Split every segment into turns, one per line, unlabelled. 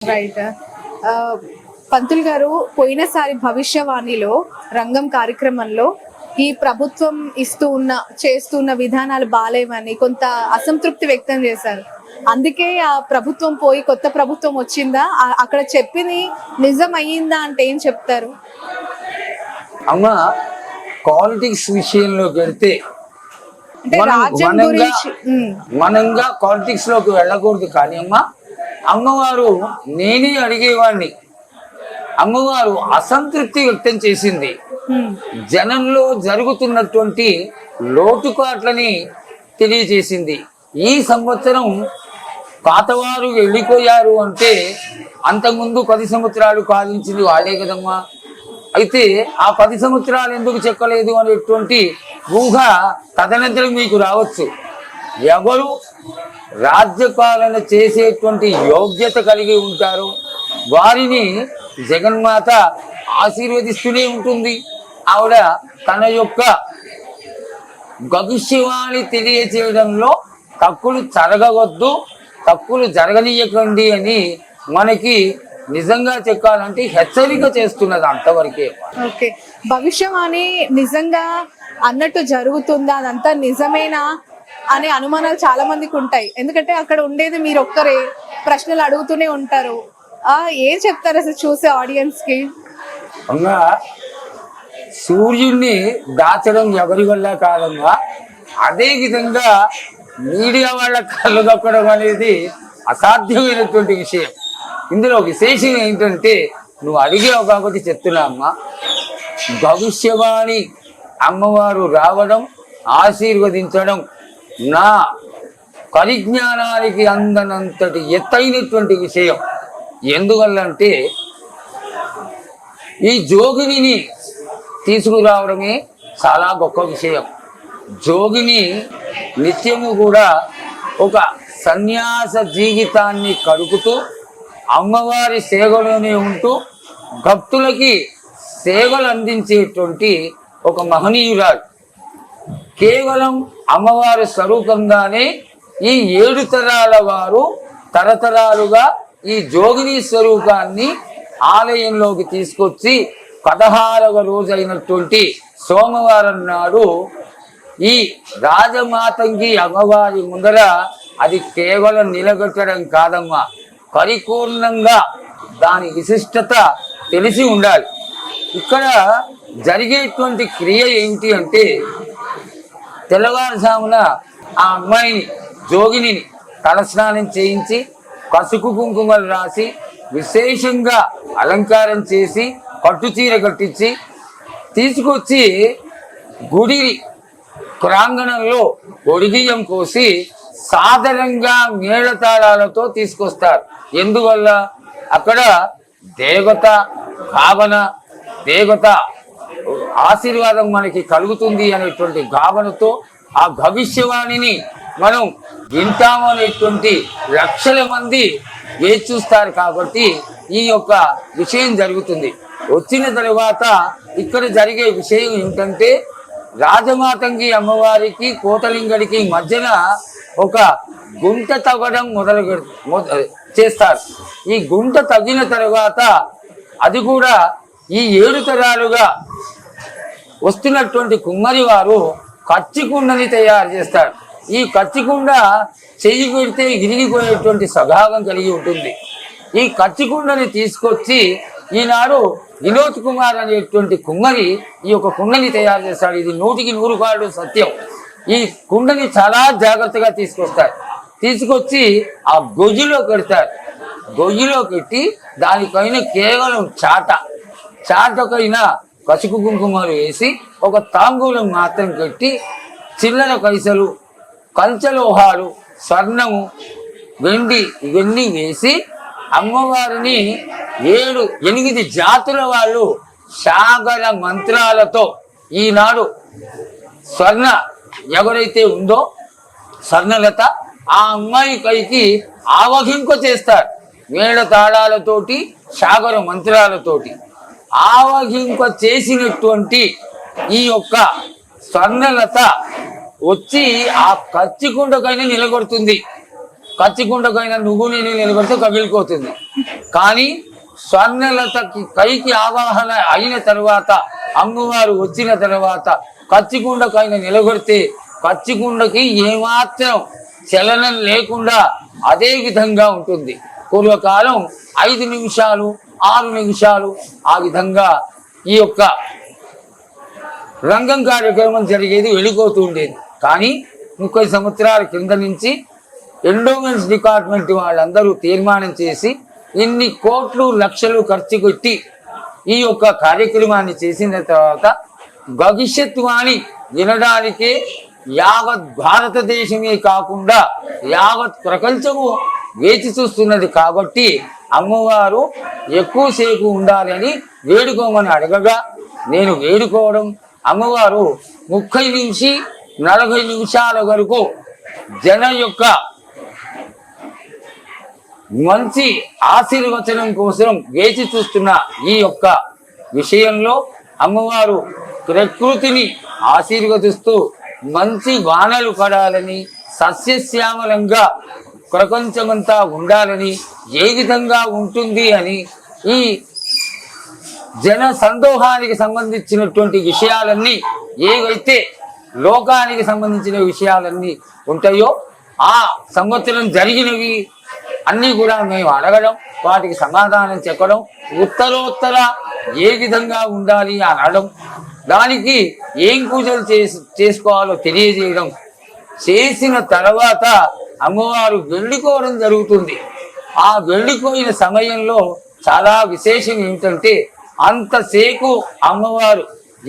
Right. పంతులు గారు, పోయినసారి భవిష్యవాణిలో రంగం కార్యక్రమంలో ఈ ప్రభుత్వం చేస్తున్న విధానాలు బాలేవని కొంత అసంతృప్తి వ్యక్తం చేశారు. అందుకే ఆ ప్రభుత్వం పోయి కొత్త ప్రభుత్వం వచ్చిందా, అక్కడ చెప్పింది నిజం అయ్యిందా అంటే ఏం చెప్తారు?
అమ్మ, పాలిటిక్స్ విషయంలోకి వెళ్తే మనంగా పాలిటిక్స్ లోకి వెళ్ళకూడదు. కానీ అమ్మవారు నేనే అడిగేవాడిని. అమ్మవారు అసంతృప్తి వ్యక్తం చేసింది. జనంలో జరుగుతున్నటువంటి లోటుపాట్లని తెలియజేసింది. ఈ సంవత్సరం పాతవారు వెళ్ళిపోయారు అంటే అంతకుముందు 10 సంవత్సరాలు పాలించింది వాళ్ళే కదమ్మా. అయితే ఆ 10 సంవత్సరాలు ఎందుకు చెక్కలేదు అనేటువంటి ఊహ తదనంతరం మీకు రావచ్చు. ఎవరు రాజ్యపాలన చేసేటువంటి యోగ్యత కలిగి ఉంటారో వారిని జగన్మాత ఆశీర్వదిస్తూనే ఉంటుంది. ఆవిడ తన యొక్క భవిష్యవాణి తెలియచేయడంలో తప్పులు జరగవద్దు, తప్పులు జరగనీయకండి అని మనకి నిజంగా చెప్పాలంటే హెచ్చరిక చేస్తున్నది. అంతవరకే.
ఓకే, భవిష్యవాణి నిజంగా అన్నట్టు జరుగుతుందా, అదంతా నిజమేనా అనే అనుమానాలు చాలా మందికి ఉంటాయి. ఎందుకంటే అక్కడ ఉండేది మీరు ఒక్కరే, ప్రశ్నలు అడుగుతూనే ఉంటారు. ఏం చెప్తారు అసలు చూసే ఆడియన్స్ కి?
సూర్యుడిని దాచడం ఎవరి వల్ల కాదమ్మా. అదే విధంగా మీడియా వాళ్ళ కళ్ళు దొక్కడం అనేది అసాధ్యమైనటువంటి విషయం. ఇందులో విశేషం ఏంటంటే నువ్వు అడిగావు కాబట్టి చెప్తున్నా అమ్మా. భవిష్యవాణి అమ్మవారు రావడం, ఆశీర్వదించడం నా పరిజ్ఞానానికి అందనంతటి ఎత్తైనటువంటి విషయం. ఎందువల్లంటే ఈ జోగిని తీసుకురావడమే చాలా గొప్ప విషయం. జోగిని నిత్యము కూడా ఒక సన్యాస జీవితాన్ని కడుపుతూ అమ్మవారి సేవలోనే ఉంటూ భక్తులకి సేవలు అందించేటువంటి ఒక మహనీయురాలు. కేవలం అమ్మవారి స్వరూపంగానే ఈ 7 తరాల వారు తరతరాలుగా ఈ జోగిని స్వరూపాన్ని ఆలయంలోకి తీసుకొచ్చి 16వ రోజైనటువంటి సోమవారం నాడు ఈ రాజమాతంగి అమ్మవారి ముందర అది కేవలం నిలబెట్టడం కాదమ్మా, పరిపూర్ణంగా దాని విశిష్టత తెలిసి ఉండాలి. ఇక్కడ జరిగేటువంటి క్రియ ఏమిటి అంటే తెల్లవారుజామున ఆ అమ్మాయిని జోగిని తలస్నానం చేయించి పసుపు కుంకుమలు రాసి విశేషంగా అలంకారం చేసి పట్టుచీర కట్టించి తీసుకొచ్చి గుడి ప్రాంగణంలో ఒడిబియ్యం కోసి సాధారణంగా మేళతాళాలతో తీసుకొస్తారు. ఎందువల్ల అక్కడ దేవత భావన, దేవత ఆశీర్వాదం మనకి కలుగుతుంది అనేటువంటి భావనతో ఆ భవిష్యవాణిని మనం వింటామనేటువంటి లక్షల మంది వేచి చూస్తారు. కాబట్టి ఈ యొక్క విషయం జరుగుతుంది. వచ్చిన తర్వాత ఇక్కడ జరిగే విషయం ఏంటంటే రాజమాతంగి అమ్మవారికి కోటలింగడికి మధ్యన ఒక గుంట తవ్వడం చేస్తారు. ఈ గుంట తవ్విన తర్వాత అది కూడా ఈ 7 తరాలుగా వస్తున్నటువంటి కుమ్మరి వారు కచ్చికుండని తయారు చేస్తారు. ఈ కచ్చికుండ చెయ్యి పెడితే విరిగిపోయేటువంటి స్వభావం కలిగి ఉంటుంది. ఈ కచ్చికుండని తీసుకొచ్చి ఈనాడు వినోద్ కుమార్ అనేటువంటి కుమ్మరి ఈ యొక్క కుండని తయారు చేస్తాడు. ఇది 100కి 100 సత్యం. ఈ కుండని చాలా జాగ్రత్తగా తీసుకొస్తారు. తీసుకొచ్చి ఆ గొయ్యిలో పెడతారు. గొయ్యిలో పెట్టి దానిపైన కేవలం చాటకైన పసుపు కుంకుమలు వేసి ఒక తాంబూలం మాత్రం పెట్టి చిల్లర పైసలు, పంచలోహాలు, స్వర్ణము, వెండి ఇవన్నీ వేసి అమ్మవారిని 7-8 జాతుల వాళ్ళు సాగర మంత్రాలతో ఈనాడు స్వర్ణ ఎవరైతే ఉందో స్వర్ణలత ఆ అమ్మాయి పైకి ఆవహింప చేస్తారు. మేళ తాళాలతోటి, సాగర మంత్రాలతోటి ఆవహింప చేసినటువంటి ఈ యొక్క స్వర్ణలత వచ్చి ఆ కచ్చికుండకైనా నిలబడుతుంది. కచ్చికుండకైనా నువ్వు నేను నిలబడితే కగిలిపోతుంది. కానీ స్వర్ణలతకి కైకి ఆవాహన అయిన తర్వాత అమ్మవారు వచ్చిన తర్వాత కచ్చికుండకైనా నిలబడితే కచ్చికుండకి ఏమాత్రం చలనం లేకుండా అదే విధంగా ఉంటుంది. పూర్వకాలం 5 నిమిషాలు 6 నిమిషాలు ఆ విధంగా ఈ యొక్క రంగం కార్యక్రమం జరిగేది, వెళ్ళిపోతూ ఉండేది. కానీ 30 సంవత్సరాల కింద నుంచి ఎండోమెంట్స్ డిపార్ట్మెంట్ వాళ్ళందరూ తీర్మానం చేసి ఇన్ని కోట్లు లక్షలు ఖర్చు పెట్టి ఈ యొక్క కార్యక్రమాన్ని చేసిన తర్వాత భవిష్యత్తు వాణి వినడానికే యావత్ భారతదేశమే కాకుండా యావత్ ప్రపంచము వేచి చూస్తున్నది. కాబట్టి అమ్మవారు ఎక్కువసేపు ఉండాలని వేడుకోమని అడగగా నేను వేడుకోవడం, అమ్మవారు 30 నుంచి 40 నిమిషాల వరకు జన యొక్క మంచి ఆశీర్వచనం కోసం వేచి చూస్తున్న ఈ యొక్క విషయంలో అమ్మవారు ప్రకృతిని ఆశీర్వదిస్తూ మంచి వానలు పడాలని, సస్యశ్యామలంగా ప్రపంచమంతా ఉండాలని, ఏ విధంగా ఉంటుంది అని ఈ జన సందోహానికి సంబంధించినటువంటి విషయాలన్నీ ఏవైతే లోకానికి సంబంధించిన విషయాలన్నీ ఉంటాయో ఆ సంవత్సరం జరిగినవి అన్నీ కూడా మేము అడగడం, వాటికి సమాధానం చెప్పడం, ఉత్తరోత్తర ఏ విధంగా ఉండాలి అనడం, దానికి ఏం పూజలు చేసుకోవాలో తెలియజేయడం, చేసిన తర్వాత అమ్మవారు వెళ్ళిపోవడం జరుగుతుంది. ఆ వెళ్ళిపోయిన సమయంలో చాలా విశేషం ఏమిటంటే అంతసేపు అమ్మవారు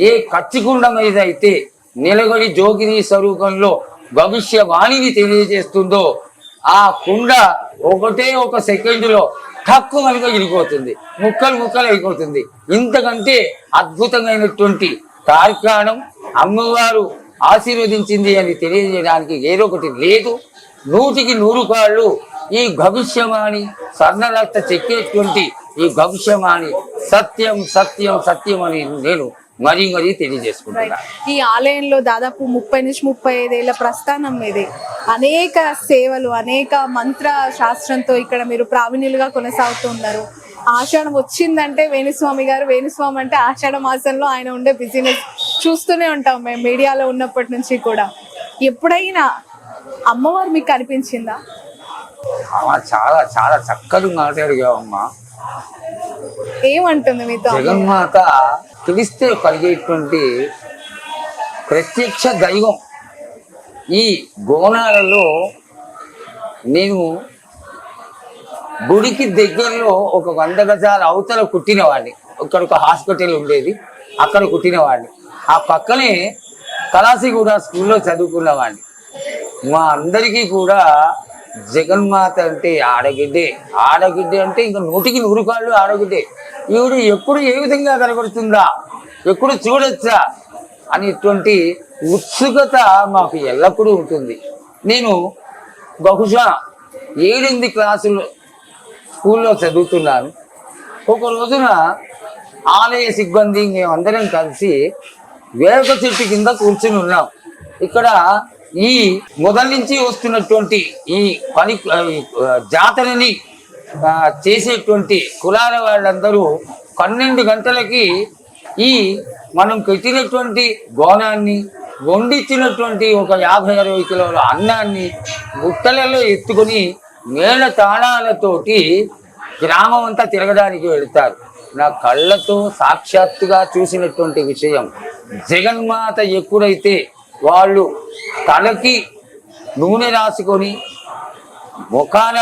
ఏ కచ్చికుండ మీద అయితే నిలబడి జోగిని స్వరూపంలో భవిష్యవాణిని తెలియజేస్తుందో ఆ కుండ ఒకటే ఒక సెకండ్లో తక్కు మనగా ఇరిగిపోతుంది, ముక్కలు ముక్కలు అయిపోతుంది. ఇంతకంటే అద్భుతమైనటువంటి తార్కాణం అమ్మవారు ఆశీర్వదించింది అని తెలియజేయడానికి ఏదో ఒకటి లేదు. 100కి 100 కాళ్ళు ఈ భవిష్యవాణి స్వర్ణరక్త చెక్కేటువంటి ఈ భవిష్యవాణి సత్యం సత్యం సత్యం అని నేను మరీ తెలియజేసుకుంటున్నా.
ఈ ఆలయంలో దాదాపు 30 నుంచి 35 ఏళ్ల ప్రస్థానం ఇది. అనేక సేవలు, అనేక మంత్ర శాస్త్రంతో ఇక్కడ మీరు ప్రావీణ్యులుగా కొనసాగుతున్నారు. ఆషాఢం వచ్చిందంటే వేణుస్వామి గారు, వేణుస్వామి అంటే ఆషాఢ మాసంలో ఆయన ఉండే బిజినెస్ చూస్తూనే ఉంటాం మేము మీడియాలో ఉన్నప్పటి నుంచి కూడా. ఎప్పుడైనా అమ్మవారు మీకు కనిపించిందా?
చాలా చాలా చక్కగా మాట్లాడిగావమ్మా.
ఏమంటుంది మీతో?
జగన్మాత పిలిస్తే కలిగేటువంటి ప్రత్యక్ష దైవం. ఈ బోనాలలో నేను గుడికి దగ్గరలో ఒక 100 గజాల అవతల కుట్టినవాడిని. ఇక్కడ ఒక హాస్పిటల్ ఉండేది, అక్కడ కుట్టినవాడిని. ఆ పక్కనే కలాసిగూడ స్కూల్లో చదువుకున్నవాడిని. మా అందరికీ కూడా జగన్మాత అంటే ఆడగిడ్డే. ఆడగిడ్డే అంటే ఇంకా 100కి 100 కాళ్ళు ఆడగిడ్డే. ఈవిడ ఎప్పుడు ఏ విధంగా కనబడుతుందా, ఎప్పుడు చూడొచ్చా అనేటువంటి ఉత్సుకత మాకు ఎల్లప్పుడూ ఉంటుంది. నేను బహుశా 7-8 క్లాసులు స్కూల్లో చదువుతున్నాను. ఒక రోజున ఆలయ సిబ్బంది మేమందరం కలిసి వేప చెట్టు కింద కూర్చుని ఉన్నాం. ఇక్కడ ఈ మొదటి నుంచి వస్తున్నటువంటి ఈ పని జాతరని చేసేటువంటి కులాల వాళ్ళందరూ 12 గంటలకి ఈ మనం పెట్టినటువంటి బోనాన్ని, వండించినటువంటి ఒక 50-60 కిలోల అన్నాన్ని బుట్టలలో ఎత్తుకొని మేళ తాళాలతోటి గ్రామం అంతా తిరగడానికి వెళ్తారు. నా కళ్ళతో సాక్షాత్తుగా చూసినటువంటి విషయం. జగన్మాత ఎప్పుడైతే వాళ్ళు తలకి నూనె రాసుకొని ముఖాన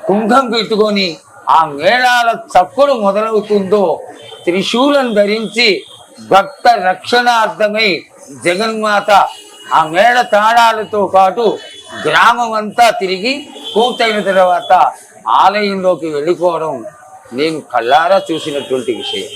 కుంభం పెట్టుకొని ఆ మేళాల చప్పుడు మొదలవుతుందో త్రిశూలం ధరించి భక్త రక్షణార్థమై జగన్మాత ఆ మేళ తాళాలతో పాటు గ్రామం అంతా తిరిగి పూర్తయిన తర్వాత ఆలయంలోకి వెళ్ళిపోవడం నేను కళ్ళారా చూసినటువంటి విషయం.